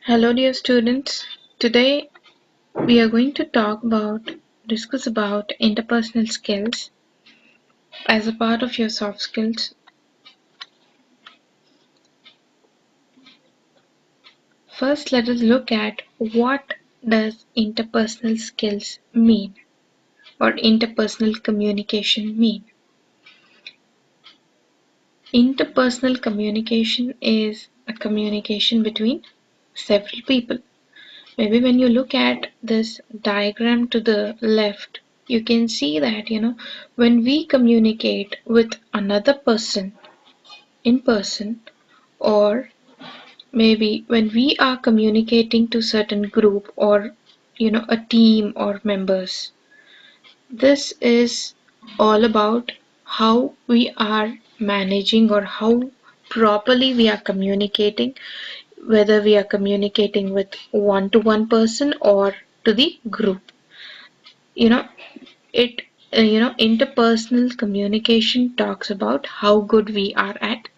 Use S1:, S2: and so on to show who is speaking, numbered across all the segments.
S1: Hello dear students. Today we are going to discuss about interpersonal skills as a part of your soft skills. First, let us look at what does interpersonal skills mean or interpersonal communication mean. Interpersonal communication is a communication between several people. Maybe when you look at this diagram to the left, you can see that, when we communicate with another person in person, or maybe when we are communicating to certain group or, a team or members, this is all about how we are managing or how properly we are communicating, whether we are communicating with one-to-one person or to the group. You know, interpersonal communication talks about how good we are at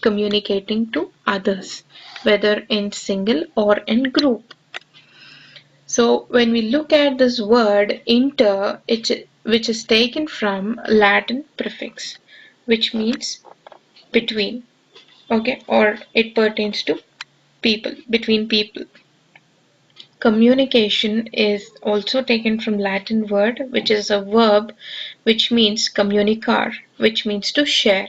S1: communicating to others, whether in single or in group. So when we look at this word inter, which is taken from Latin prefix, which means between, okay, or it pertains to people, between people. Communication is also taken from Latin word, which is a verb which means communicar, which means to share.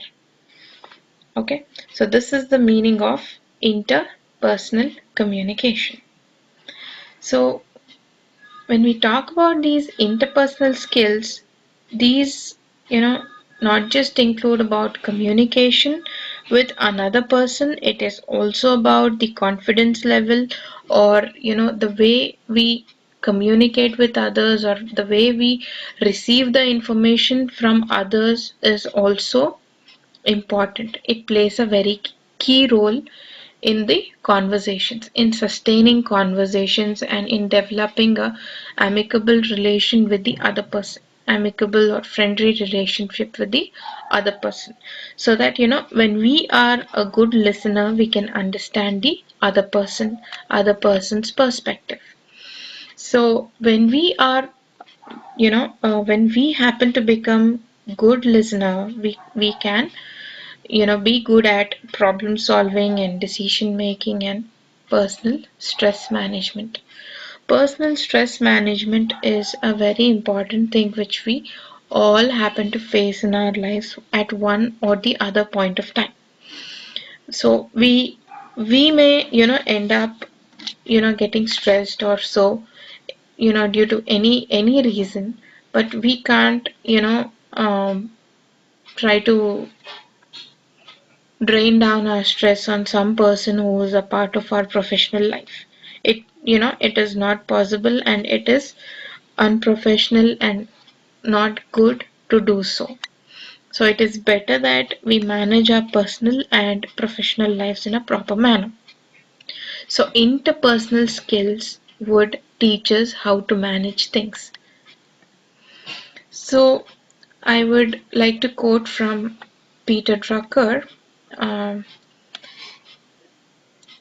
S1: Okay, so this is the meaning of interpersonal communication. So when we talk about these interpersonal skills, these, not just include about communication with another person, it is also about the confidence level, or, the way we communicate with others, or the way we receive the information from others is also important. It plays a very key role in the conversations, in sustaining conversations, and in developing a amicable relation with the other person, amicable or friendly relationship with the other person, so that, when we are a good listener, we can understand the other person's perspective. So when we happen to become good listener, we can, be good at problem solving and decision making and personal stress management. Personal stress management is a very important thing which we all happen to face in our lives at one or the other point of time. So we may, end up, getting stressed or so, due to any reason, but we can't, try to drain down our stress on some person who is a part of our professional life. It is not possible, and it is unprofessional and not good to do so. So it is better that we manage our personal and professional lives in a proper manner. So interpersonal skills would teach us how to manage things. So I would like to quote from Peter Drucker. Um,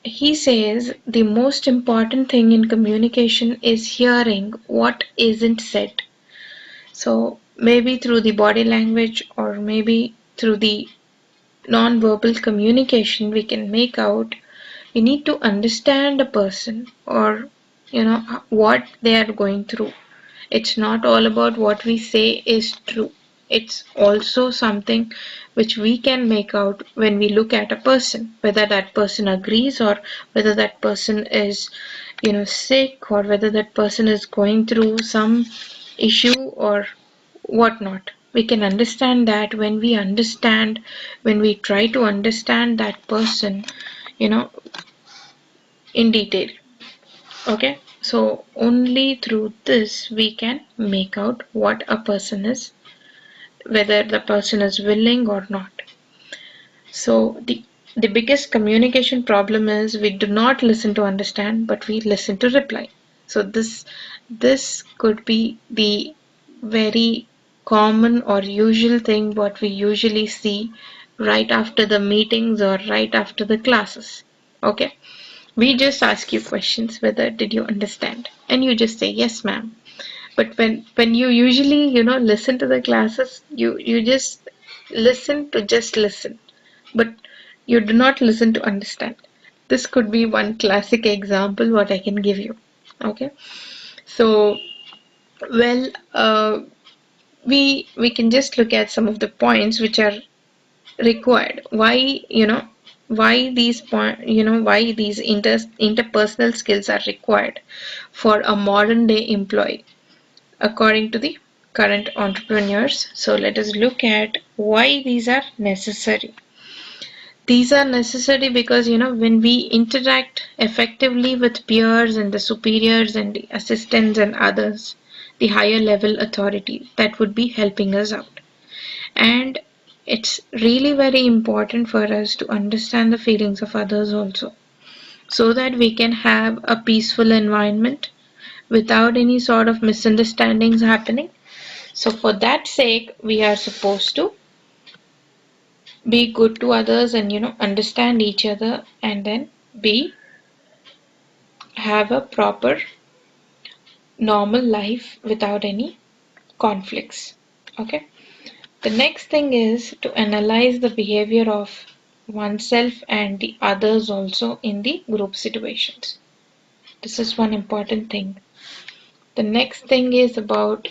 S1: He says the most important thing in communication is hearing what isn't said. So maybe through the body language, or maybe through the non-verbal communication, we can make out, we need to understand a person, or, what they are going through. It's not all about what we say is true. It's also something which we can make out when we look at a person, whether that person agrees, or whether that person is, sick, or whether that person is going through some issue or whatnot. We can understand that when we try to understand that person, you know, in detail. Okay, so only through this we can make out what a person is, whether the person is willing or not. So the biggest communication problem is we do not listen to understand, but we listen to reply. So this could be the very common or usual thing what we usually see right after the meetings or right after the classes. Okay, We just ask you questions whether did you understand, and you just say yes, ma'am. But when you usually, listen to the classes, you just listen, but you do not listen to understand. This could be one classic example what I can give you. Okay, so well, we can just look at some of the points which are required. Why these why these interpersonal skills are required for a modern day employee according to the current entrepreneurs. So let us look at why these are necessary. These are necessary because when we interact effectively with peers and the superiors and the assistants and others, the higher level authorities that would be helping us out. And it's really very important for us to understand the feelings of others also, so that we can have a peaceful environment without any sort of misunderstandings happening. So for that sake, we are supposed to be good to others and understand each other, and then be have a proper normal life without any conflicts. Okay. The next thing is to analyze the behavior of oneself and the others also in the group situations. This is one important thing. The next thing is about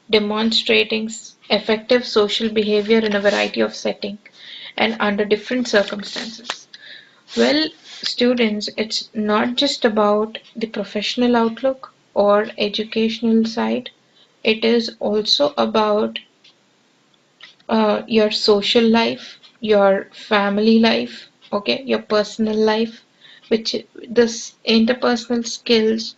S1: demonstrating effective social behavior in a variety of settings and under different circumstances. Well, students, it's not just about the professional outlook or educational side. It is also about your social life, your family life, okay, your personal life, which this interpersonal skills,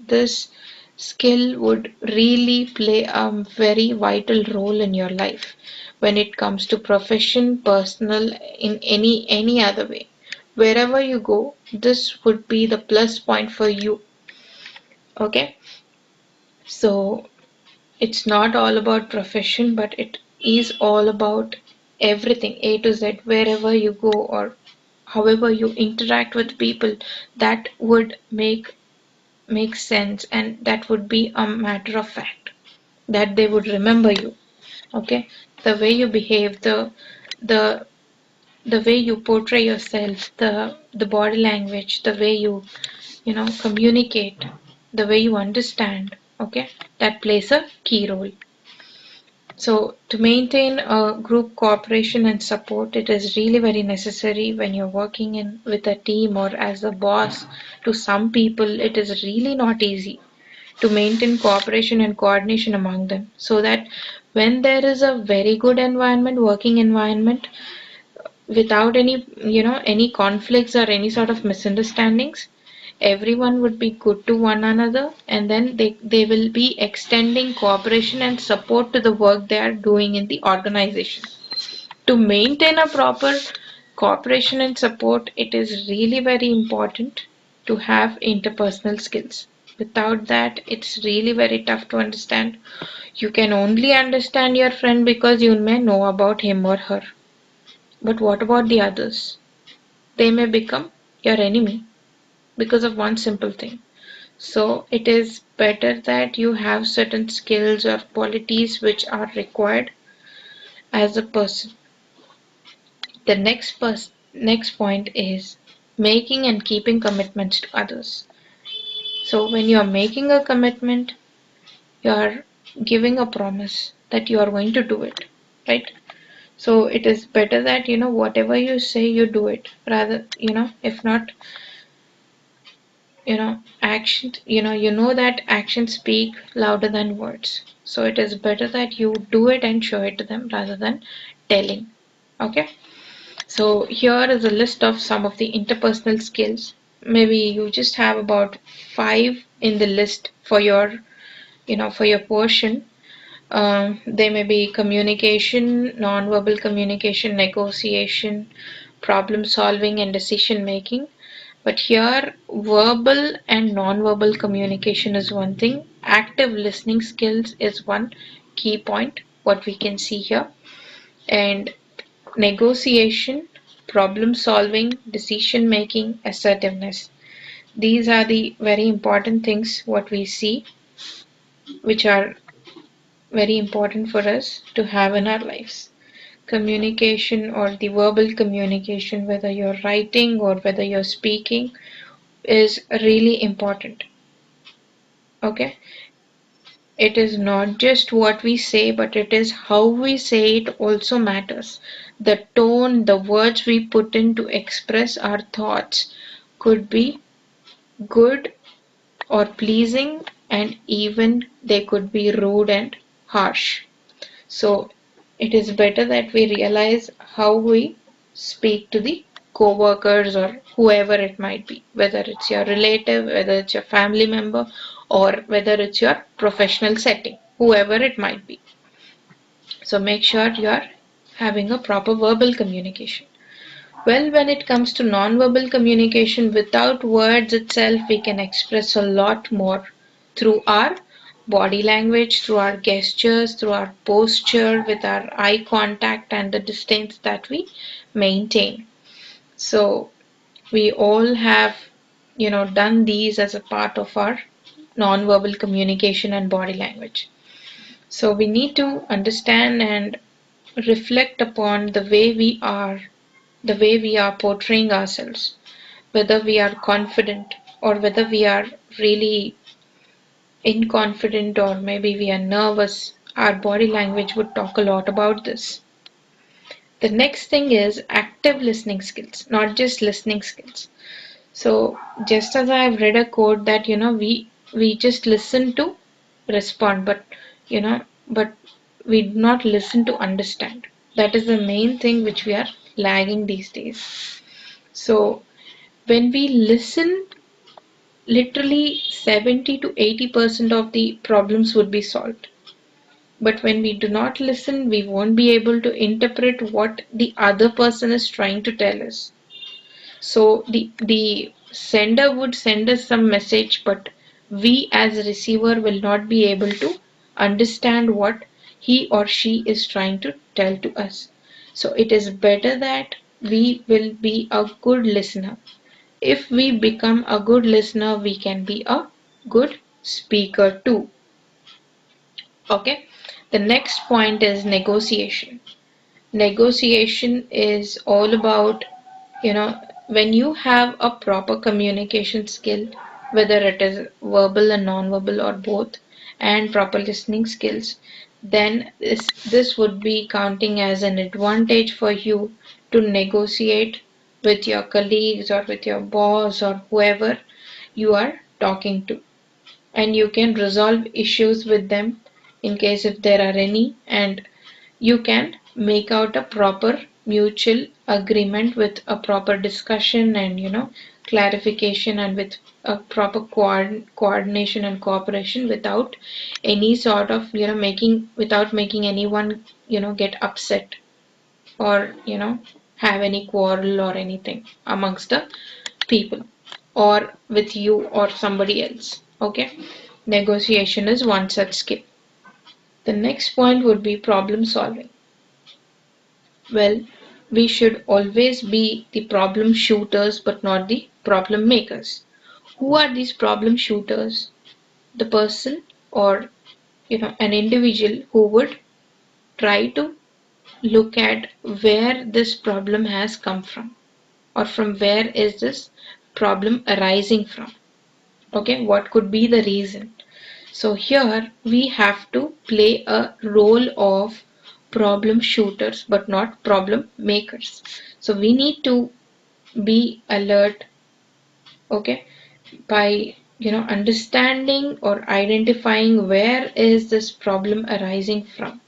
S1: this skill would really play a very vital role in your life when it comes to profession, personal, in any other way. Wherever you go, this would be the plus point for you. Okay, so it's not all about profession, but it is all about everything A to Z, wherever you go or however you interact with people, that would make sense, and that would be a matter of fact that they would remember you. Okay, the way you behave, the the way you portray yourself, the body language, the way you communicate, the way you understand, okay, that plays a key role. So to maintain a group cooperation and support, it is really very necessary when you're working in with a team or as a boss to some people. It is really not easy to maintain cooperation and coordination among them, so that when there is a very good environment, working environment, without any conflicts or any sort of misunderstandings, everyone would be good to one another, and then they will be extending cooperation and support to the work they are doing in the organization. To maintain a proper cooperation and support, it is really very important to have interpersonal skills. Without that, it's really very tough to understand. You can only understand your friend because you may know about him or her. But what about the others? They may become your enemy because of one simple thing. So it is better that you have certain skills or qualities which are required as a person. The next point is making and keeping commitments to others. So when you are making a commitment, you are giving a promise that you are going to do it, right? So it is better that whatever you say you do it, rather if not action, that actions speak louder than words. So it is better that you do it and show it to them rather than telling. Okay, so here is a list of some of the interpersonal skills. Maybe you just have about 5 in the list for your for your portion. They may be communication, non-verbal communication, negotiation, problem solving, and decision making. But here, verbal and non-verbal communication is one thing. Active listening skills is one key point, what we can see here. And negotiation, problem solving, decision making, assertiveness. these are the very important things what we see, which are very important for us to have in our lives. Communication, or the verbal communication, whether you're writing or whether you're speaking, is really important. Okay? It is not just what we say, but it is how we say it also matters. The tone, the words we put in to express our thoughts could be good or pleasing, and even they could be rude and harsh. So it is better that we realize how we speak to the co-workers or whoever it might be, whether it's your relative, whether it's your family member, or whether it's your professional setting, whoever it might be. So make sure you're having a proper verbal communication. Well, when it comes to non-verbal communication, without words itself, we can express a lot more through our body language, through our gestures, through our posture, with our eye contact and the distance that we maintain. So we all have, done these as a part of our non-verbal communication and body language. So we need to understand and reflect upon the way we are portraying ourselves, whether we are confident or whether we are really inconfident or maybe we are nervous. Our body language would talk a lot about this. The next thing is active listening skills, not just listening skills. So just as I have read a quote that we just listen to respond, but we do not listen to understand. That is the main thing which we are lagging these days. So when we listen, literally 70 to 80% of the problems would be solved. But when we do not listen, we won't be able to interpret what the other person is trying to tell us. So the sender would send us some message, but we as a receiver will not be able to understand what he or she is trying to tell to us. So it is better that we will be a good listener. If we become a good listener, we can be a good speaker too. Okay. The next point is negotiation. Negotiation is all about, when you have a proper communication skill, whether it is verbal and non-verbal or both, and proper listening skills, then this would be counting as an advantage for you to negotiate with your colleagues or with your boss or whoever you are talking to, and you can resolve issues with them in case if there are any, and you can make out a proper mutual agreement with a proper discussion and clarification, and with a proper coordination and cooperation, without any sort of without making anyone get upset, or have any quarrel or anything amongst the people, or with you or somebody else. Okay, negotiation is one such skill. The next point would be problem solving. Well, we should always be the problem shooters but not the problem makers. Who are these problem shooters? The person, or an individual who would try to look at where this problem has come from, or from where is this problem arising from. Okay, what could be the reason? So here we have to play a role of problem shooters but not problem makers. So we need to be alert, okay, by understanding or identifying where is this problem arising from,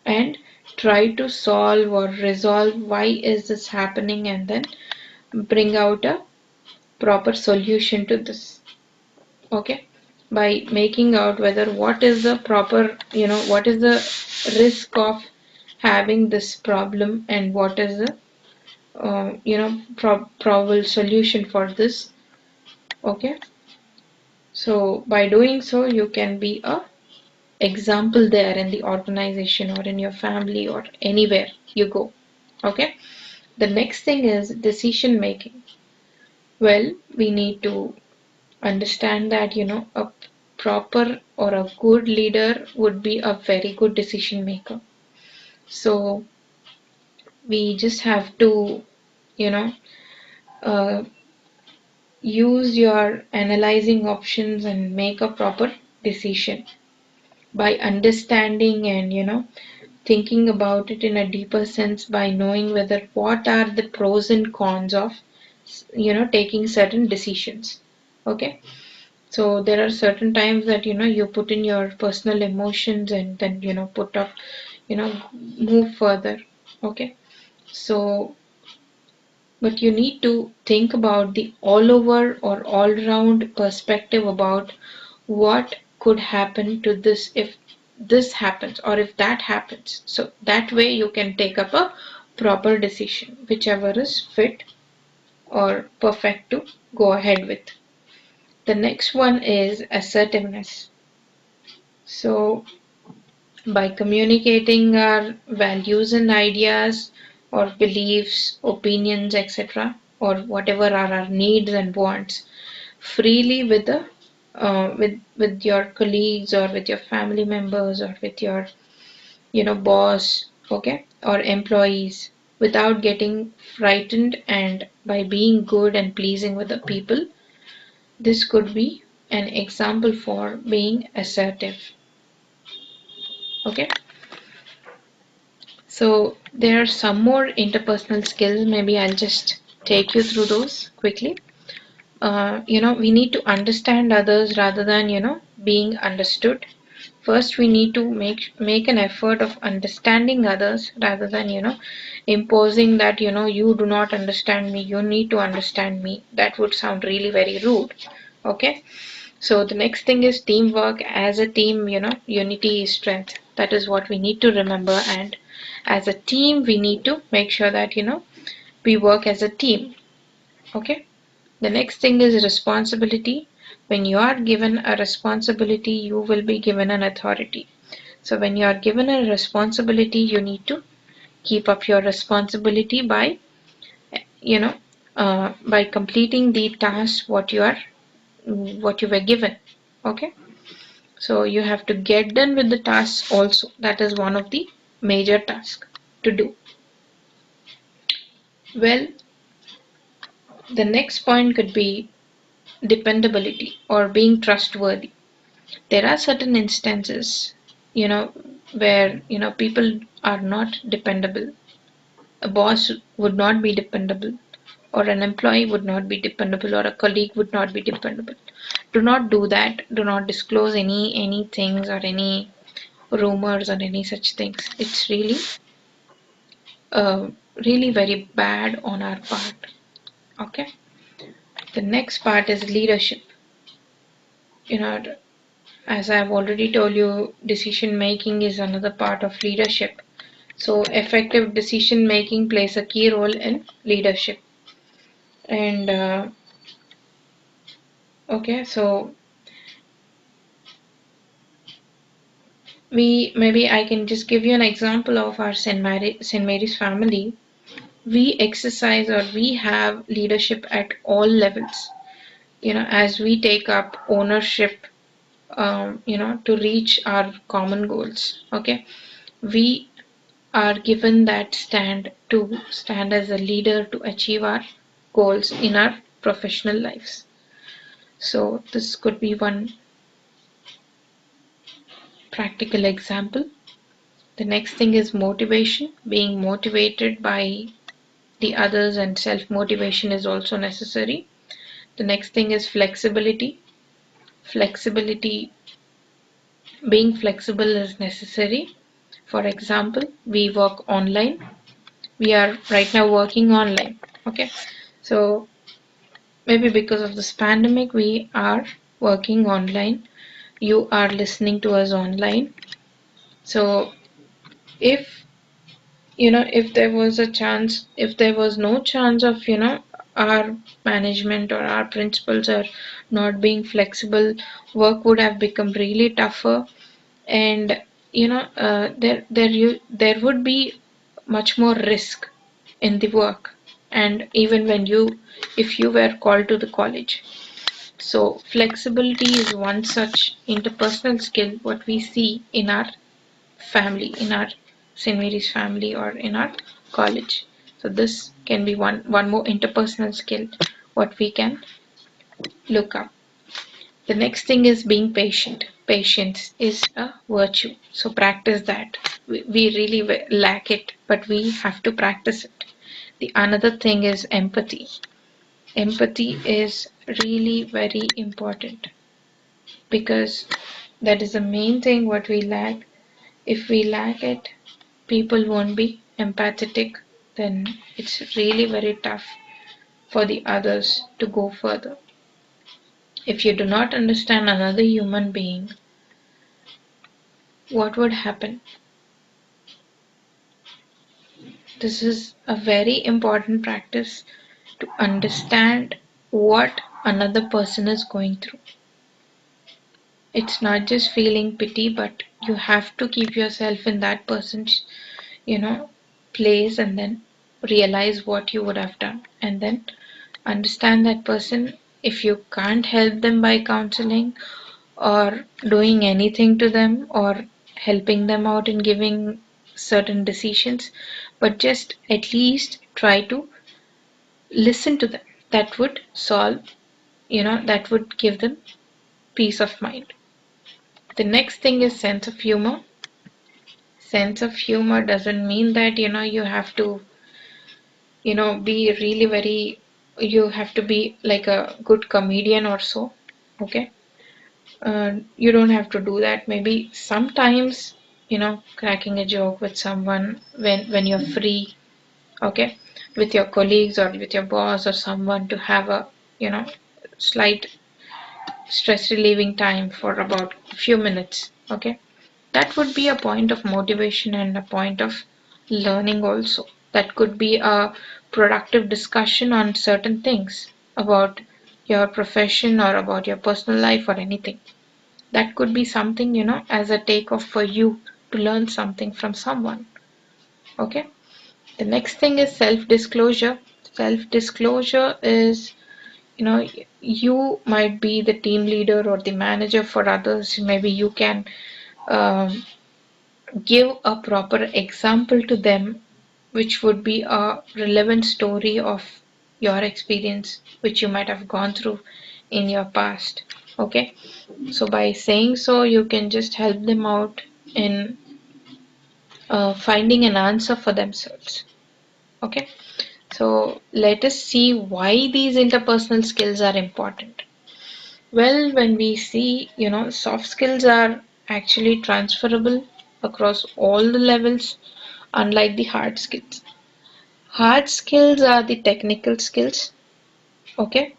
S1: and try to solve or resolve why is this happening, and then bring out a proper solution to this. Okay, by making out whether what is the proper, what is the risk of having this problem, and what is the probable solution for this. Okay, so by doing so you can be a example there in the organization or in your family or anywhere you go. Okay, the next thing is decision making. Well, we need to understand that, a proper or a good leader would be a very good decision maker. So we just have to, you know, uh, use your analyzing options and make a proper decision by understanding and, thinking about it in a deeper sense, by knowing whether what are the pros and cons of, taking certain decisions. Okay. So there are certain times that, you put in your personal emotions and then, put up, move further. Okay. So, but you need to think about the all over or all round perspective about what could happen to this if this happens or if that happens. So that way you can take up a proper decision, whichever is fit or perfect to go ahead with. The next one is assertiveness. So by communicating our values and ideas or beliefs, opinions, etc., or whatever are our needs and wants freely with the with your colleagues or with your family members or with your boss, okay, or employees, without getting frightened, and by being good and pleasing with the people. This could be an example for being assertive. Okay. So there are some more interpersonal skills. Maybe I'll just take you through those quickly. We need to understand others rather than, being understood. First, we need to make an effort of understanding others rather than, imposing that, you do not understand me, you need to understand me. That would sound really very rude. Okay. So the next thing is teamwork. As a team, unity is strength. That is what we need to remember. And as a team, we need to make sure that, we work as a team. Okay. The next thing is responsibility. When you are given a responsibility, you will be given an authority. So when you are given a responsibility, you need to keep up your responsibility by, you know, by completing the task what you were given. Okay. So you have to get done with the tasks also. That is one of the major tasks to do. Well, the next point could be dependability or being trustworthy. There are certain instances, where, people are not dependable. A boss would not be dependable, or an employee would not be dependable, or a colleague would not be dependable. Do not do that. Do not disclose any things or any rumors or any such things. It's really very bad on our part. Okay. The next part is leadership. You know, as I've already told you, decision making is another part of leadership. So effective decision making plays a key role in leadership. And okay, so we maybe I can just give you an example of our St. Mary's family. We exercise or we have leadership at all levels. As we take up ownership, to reach our common goals. Okay, we are given that stand as a leader to achieve our goals in our professional lives. So this could be one practical example. The next thing is motivation, being motivated by the others, and self motivation is also necessary. The next thing is flexibility. Flexibility, being flexible is necessary. For example, we work online. We are right now working online. Okay. So maybe because of this pandemic, we are working online. You are listening to us online. So if if there was a chance, if there was no chance of, our management or our principals are not being flexible, work would have become really tougher. And there would be much more risk in the work. and even when if you were called to the college. So flexibility is one such interpersonal skill what we see in our family, in our St. Mary's family or in our college. So this can be one more interpersonal skill what we can look up. The next thing is being patient. Patience is a virtue. So practice that. We really lack it, but we have to practice it. The another thing is empathy. Empathy is really very important because that is the main thing what we lack. If we lack it, people won't be empathetic, then it's really very tough for the others to go further. If you do not understand another human being, what would happen? This is a very important practice to understand what another person is going through. It's not just feeling pity, but you have to keep yourself in that person's, you know, place and then realize what you would have done and then understand that person. If you can't help them by counseling or doing anything to them or helping them out in giving certain decisions, but just at least try to listen to them. That would solve, that would give them peace of mind. The next thing is sense of humor. Sense of humor doesn't mean that, you have to, be really very, you have to be like a good comedian or so. Okay. You don't have to do that. Maybe sometimes, cracking a joke with someone when you're free, okay, with your colleagues or with your boss or someone to have a, slight stress relieving time for about a few minutes, okay. That would be a point of motivation and a point of learning also. That could be a productive discussion on certain things about your profession or about your personal life or anything. That could be something, as a takeoff for you to learn something from someone. Okay. The next thing is self-disclosure. Self-disclosure is, you might be the team leader or the manager for others. Maybe you can um, give a proper example to them, which would be a relevant story of your experience, which you might have gone through in your past. Okay. So by saying so, you can just help them out in finding an answer for themselves. Okay. So let us see why these interpersonal skills are important. Well, when we see, soft skills are actually transferable across all the levels, unlike the hard skills. Hard skills are the technical skills. Okay.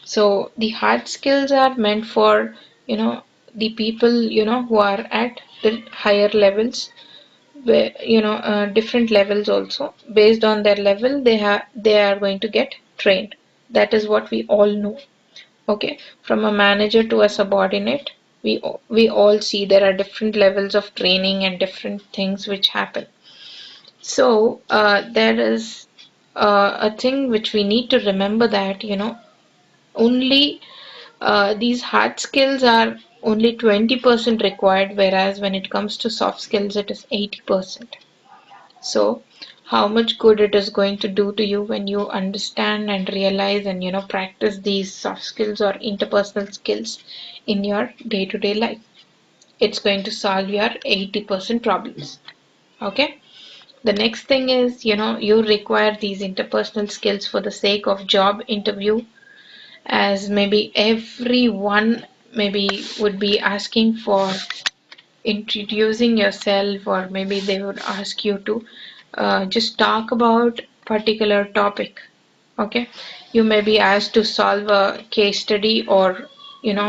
S1: So the hard skills are meant for, the people, who are at the higher levels, where, different levels also. Based on their level, they are going to get trained. That is what we all know. Okay, from a manager to a subordinate, we all see there are different levels of training and different things which happen. So there is a thing which we need to remember that, only these hard skills are only 20% required, whereas when it comes to soft skills, it is 80%. So, how much good it is going to do to you when you understand and realize and, practice these soft skills or interpersonal skills in your day-to-day life. It's going to solve your 80% problems. Okay? The next thing is, you require these interpersonal skills for the sake of job interview, as maybe everyone maybe would be asking for introducing yourself, or maybe they would ask you to just talk about particular topic. Okay, you may be asked to solve a case study or, you know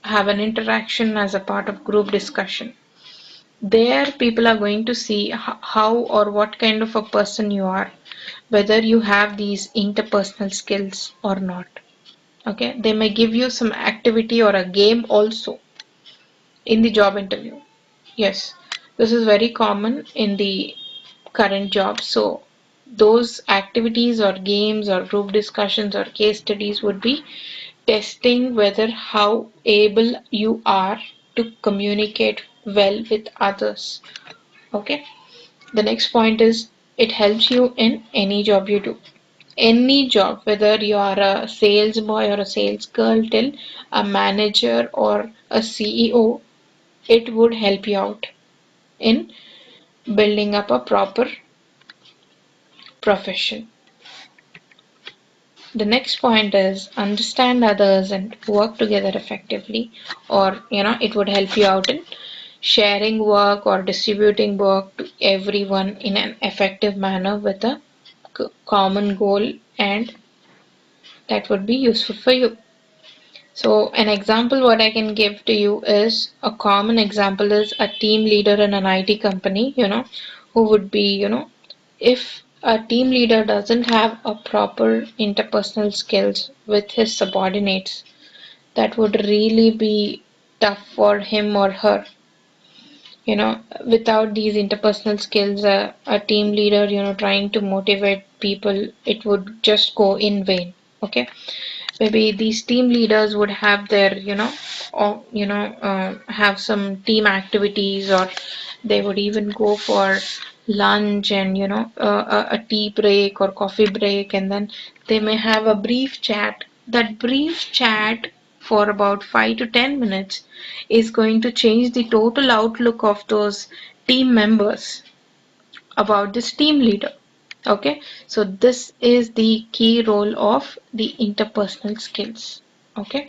S1: have an interaction as a part of group discussion. There people are going to see how or what kind of a person you are, whether you have these interpersonal skills or not. Okay, they may give you some activity or a game also in the job interview. Yes, this is very common in the current job. So those activities or games or group discussions or case studies would be testing whether how able you are to communicate well with others. Okay. The next point is it helps you in any job you do. Any job, whether you are a sales boy or a sales girl till a manager or a CEO, it would help you out in building up a proper profession. The next point is understand others and work together effectively, or it would help you out in sharing work or distributing work to everyone in an effective manner with a common goal, and that would be useful for you. So an example what I can give to you is a common example is a team leader in an IT company, who would be, if a team leader doesn't have a proper interpersonal skills with his subordinates, that would really be tough for him or her. Without these interpersonal skills, a team leader, trying to motivate people, it would just go in vain. Okay. Maybe these team leaders would have their or have some team activities, or they would even go for lunch and a tea break or coffee break, and then they may have a brief chat. That brief chat for about 5 to 10 minutes is going to change the total outlook of those team members about this team leader. Okay, so this is the key role of the interpersonal skills. Okay,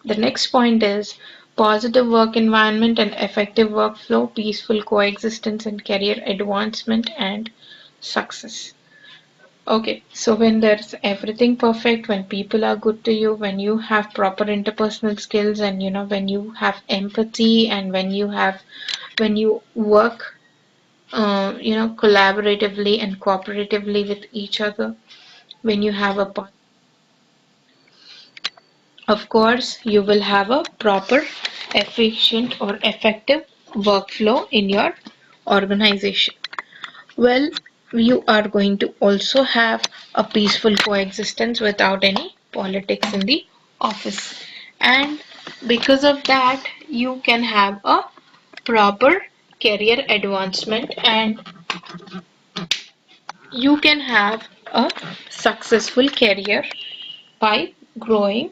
S1: the next point is positive work environment and effective workflow, peaceful coexistence and career advancement and success. Okay, so when there's everything perfect, when people are good to you, when you have proper interpersonal skills, and when you have empathy, and when you work collaboratively and cooperatively with each other, when you have a, of course, you will have a proper, efficient or effective workflow in your organization. Well, you are going to also have a peaceful coexistence without any politics in the office. And because of that, you can have a proper career advancement, and you can have a successful career by growing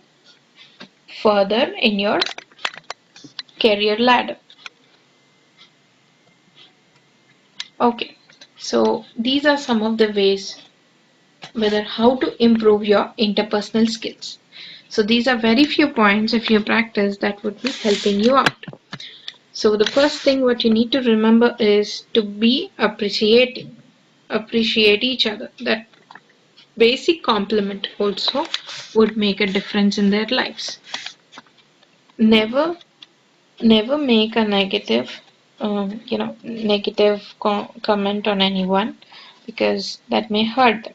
S1: further in your career ladder. Okay, so these are some of the ways whether how to improve your interpersonal skills. So these are very few points, if you practice, that would be helping you out. So the first thing what you need to remember is to be appreciating, appreciate each other. That basic compliment also would make a difference in their lives. Never never make a negative comment on anyone, because that may hurt them.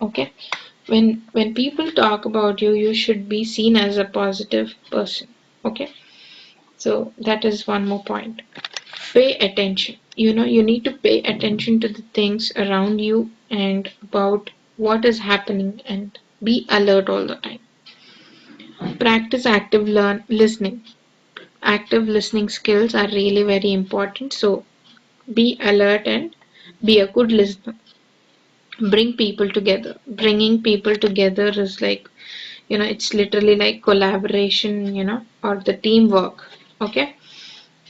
S1: Okay, when people talk about you, you should be seen as a positive person. Okay, so that is one more point. Pay attention. You need to pay attention to the things around you and about what is happening, and be alert all the time. Practice active listening. Active listening skills are really very important, so be alert and be a good listener. Bring people together. Bringing people together is like, it's literally like collaboration, or the teamwork. Okay,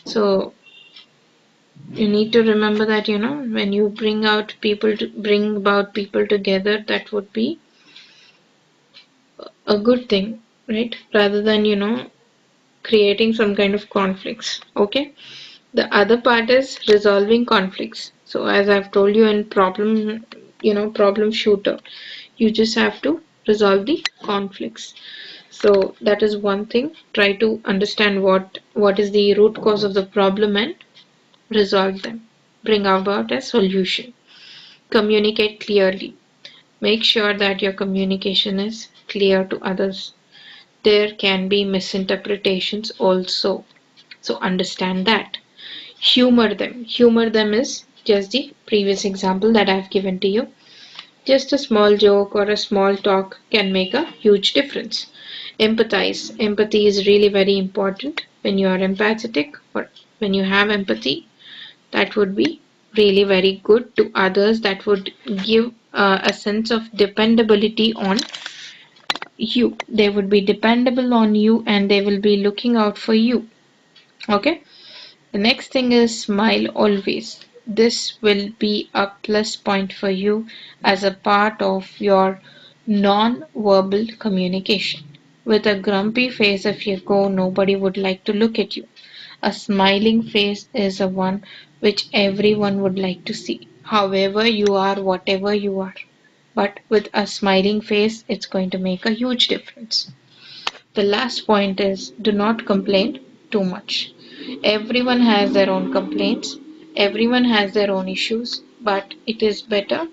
S1: so you need to remember that, when you bring about people together, that would be a good thing, right? Rather than, creating some kind of conflicts. Okay, the other part is resolving conflicts. So as I've told you in problem shooter, you just have to resolve the conflicts. So that is one thing. Try to understand what is the root cause of the problem and resolve them. Bring about a solution. Communicate clearly. Make sure that your communication is clear to others. There can be misinterpretations also. So understand that. Humor them. Humor them is just the previous example that I've given to you. Just a small joke or a small talk can make a huge difference. Empathize. Empathy is really very important. When you are empathetic or when you have empathy, that would be really very good to others. That would give a sense of dependability on you. They would be dependable on you and they will be looking out for you. Okay? The next thing is smile always. This will be a plus point for you as a part of your non-verbal communication. With a grumpy face if you go, nobody would like to look at you. A smiling face is a one which everyone would like to see. However you are, whatever you are. But with a smiling face, it's going to make a huge difference. The last point is do not complain too much. Everyone has their own complaints, everyone has their own issues, but it is better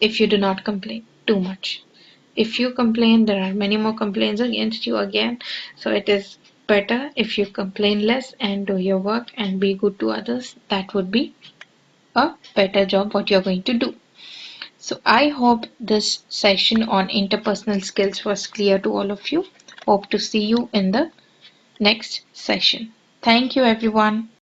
S1: if you do not complain too much. If you complain, there are many more complaints against you again. So it is better if you complain less and do your work and be good to others. That would be a better job what you're going to do. So I hope this session on interpersonal skills was clear to all of you. Hope to see you in the next session. Thank you, everyone.